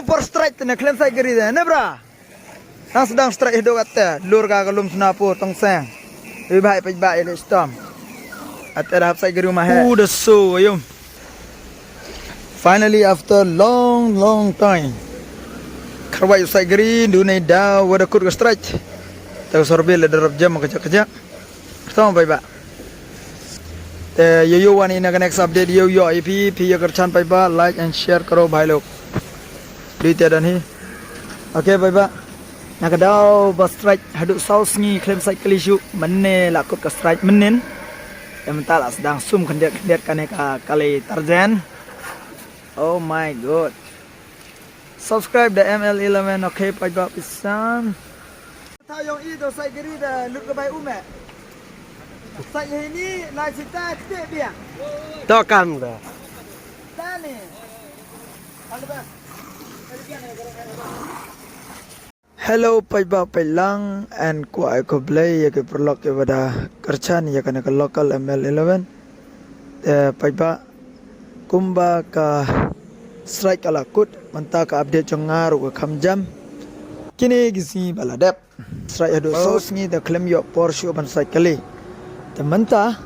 Por strike tu nak klaim saya geri dah, ne bra? Nang sedang strike hidup kata, lur kagalum senapu tong sang. Lebih baik pejbak elok storm. Atau saya geri rumah. The so ayum. Finally, after long time, kerwai saya geri dunia dah wada kur ke strike. Tahu sorbil ada rap jam kerja. Pertama baik. Yo wan ini akan next update yo IP agar chan baik like and share karo bhai log. Dite dan hi. Okay baik. Nak daw bus strike haduk saus ni klaim cycle issue menne lakut ke strike menin. Yang mental sedang sum kendiat kan kali Tarzan. Oh my god. Subscribe the ML11 okay baik pisan. Tahu yang itu saya geri dah lut ke baik umat. Saya ini nak cerita tidak biar. Tokam dah. Tani. Hello paiba pailang and kuai ko play ya ke perlok ke pada kerchan ya kana ke local ML11 paiba kumba ka strike ala kut manta ka update jongar ko khamjam kini gisi baladep strike ado sos ni the claim yo Porsche ban cycle te manta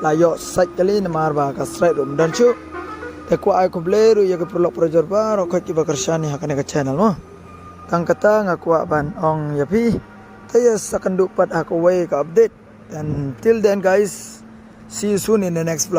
la yo cycle ni marba ka strike rum dan chu te kuai ko play ru ya ke perlok projor baro ko ki bakarshani hakane ka channel mo Kang kata ngaku ban ong yapi saya akan dapat aku way ke update and till then guys see you soon in the next vlog.